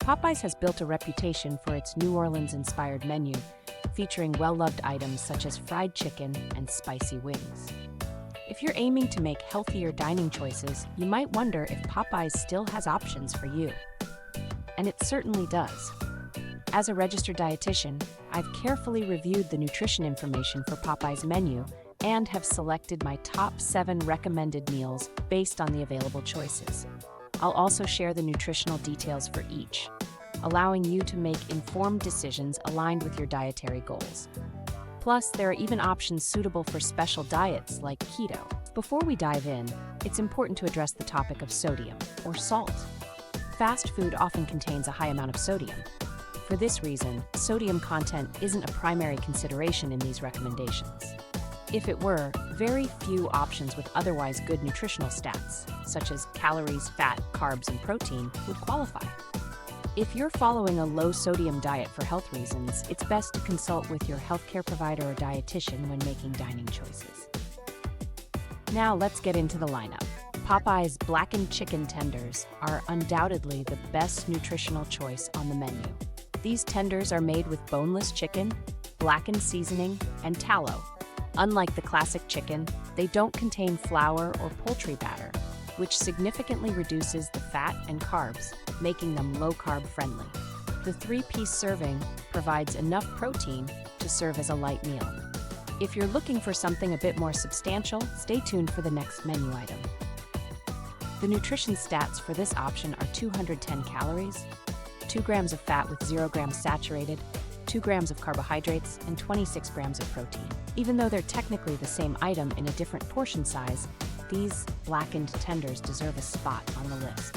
Popeyes has built a reputation for its New Orleans-inspired menu, featuring well-loved items such as fried chicken and spicy wings. If you're aiming to make healthier dining choices, you might wonder if Popeyes still has options for you. And it certainly does. As a registered dietitian, I've carefully reviewed the nutrition information for Popeyes' menu and have selected my top 7 recommended meals based on the available choices. I'll also share the nutritional details for each, allowing you to make informed decisions aligned with your dietary goals. Plus, there are even options suitable for special diets like keto. Before we dive in, it's important to address the topic of sodium, or salt. Fast food often contains a high amount of sodium. For this reason, sodium content isn't a primary consideration in these recommendations. If it were, very few options with otherwise good nutritional stats, such as calories, fat, carbs, and protein, would qualify. If you're following a low-sodium diet for health reasons, it's best to consult with your healthcare provider or dietitian when making dining choices. Now let's get into the lineup. Popeyes blackened chicken tenders are undoubtedly the best nutritional choice on the menu. These tenders are made with boneless chicken, blackened seasoning, and tallow. Unlike the classic chicken, they don't contain flour or poultry batter, which significantly reduces the fat and carbs, making them low-carb friendly. The 3-piece serving provides enough protein to serve as a light meal. If you're looking for something a bit more substantial, stay tuned for the next menu item. The nutrition stats for this option are 210 calories, 2 grams of fat with 0 grams saturated, 2 grams of carbohydrates, and 26 grams of protein. Even though they're technically the same item in a different portion size, these blackened tenders deserve a spot on the list.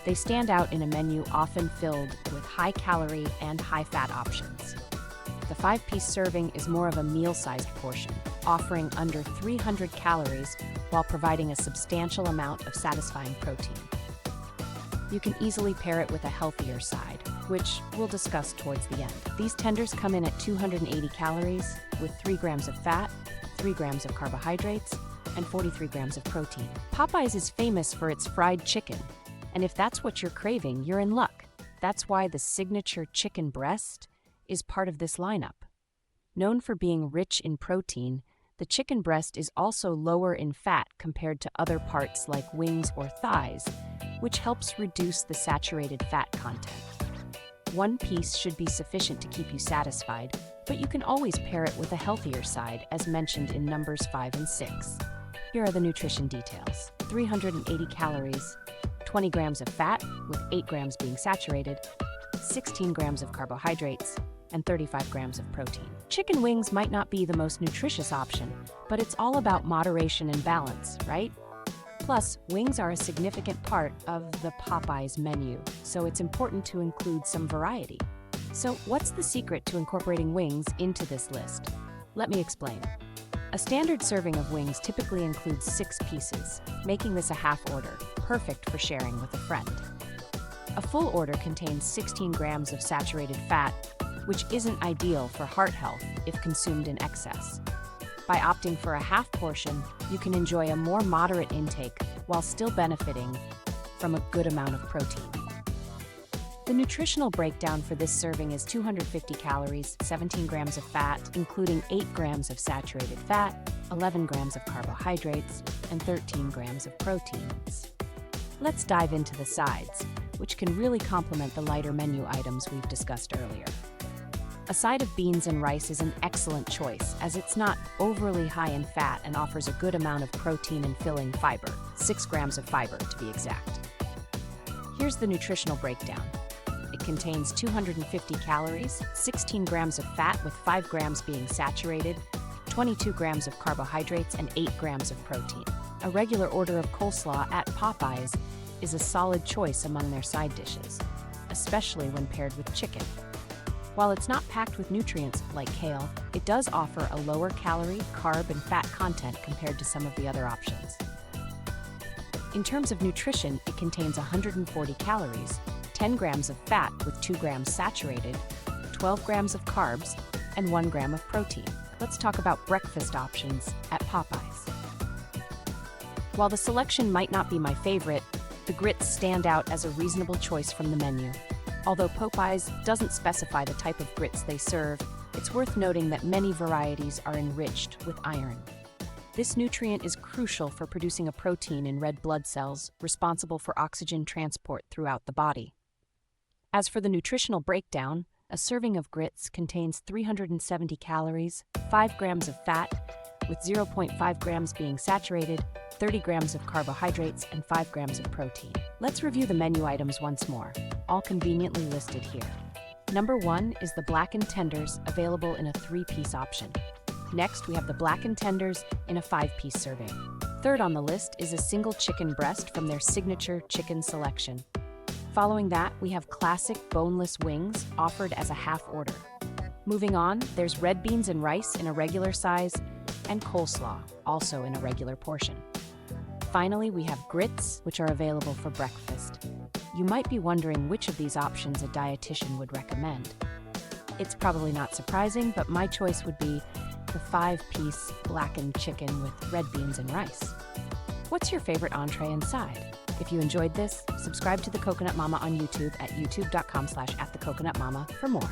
They stand out in a menu often filled with high-calorie and high-fat options. The 5-piece serving is more of a meal-sized portion, offering under 300 calories while providing a substantial amount of satisfying protein. You can easily pair it with a healthier side, which we'll discuss towards the end. These tenders come in at 280 calories with 3 grams of fat, 3 grams of carbohydrates, and 43 grams of protein. Popeyes is famous for its fried chicken, and if that's what you're craving, you're in luck. That's why the signature chicken breast is part of this lineup. Known for being rich in protein, the chicken breast is also lower in fat compared to other parts like wings or thighs, which helps reduce the saturated fat content. 1 piece should be sufficient to keep you satisfied, but you can always pair it with a healthier side, as mentioned in numbers 5 and 6. Here are the nutrition details. 380 calories, 20 grams of fat, with 8 grams being saturated, 16 grams of carbohydrates, and 35 grams of protein. Chicken wings might not be the most nutritious option, but it's all about moderation and balance, right? Plus, wings are a significant part of the Popeyes menu, so it's important to include some variety. So, what's the secret to incorporating wings into this list? Let me explain. A standard serving of wings typically includes 6 pieces, making this a half order, perfect for sharing with a friend. A full order contains 16 grams of saturated fat, which isn't ideal for heart health if consumed in excess. By opting for a half portion, you can enjoy a more moderate intake while still benefiting from a good amount of protein. The nutritional breakdown for this serving is 250 calories, 17 grams of fat, including 8 grams of saturated fat, 11 grams of carbohydrates, and 13 grams of proteins. Let's dive into the sides, which can really complement the lighter menu items we've discussed earlier. A side of beans and rice is an excellent choice, as it's not overly high in fat and offers a good amount of protein and filling fiber, 6 grams of fiber to be exact. Here's the nutritional breakdown. It contains 250 calories, 16 grams of fat with 5 grams being saturated, 22 grams of carbohydrates, and 8 grams of protein. A regular order of coleslaw at Popeyes is a solid choice among their side dishes, especially when paired with chicken. While it's not packed with nutrients like kale, it does offer a lower calorie, carb, and fat content compared to some of the other options. In terms of nutrition, it contains 140 calories, 10 grams of fat with 2 grams saturated, 12 grams of carbs, and 1 gram of protein. Let's talk about breakfast options at Popeyes. While the selection might not be my favorite, the grits stand out as a reasonable choice from the menu. Although Popeyes doesn't specify the type of grits they serve, it's worth noting that many varieties are enriched with iron. This nutrient is crucial for producing a protein in red blood cells responsible for oxygen transport throughout the body. As for the nutritional breakdown, a serving of grits contains 370 calories, 5 grams of fat, with 0.5 grams being saturated, 30 grams of carbohydrates, and 5 grams of protein. Let's review the menu items once more, all conveniently listed here. Number 1 is the blackened tenders, available in a 3-piece option. Next, we have the blackened tenders in a 5-piece serving. Third on the list is a single chicken breast from their signature chicken selection. Following that, we have classic boneless wings offered as a half order. Moving on, there's red beans and rice in a regular size, and coleslaw, also in a regular portion. Finally, we have grits, which are available for breakfast. You might be wondering which of these options a dietitian would recommend. It's probably not surprising, but my choice would be the 5-piece blackened chicken with red beans and rice. What's your favorite entree and side? If you enjoyed this, subscribe to The Coconut Mama on YouTube at youtube.com/@thecoconutmama for more.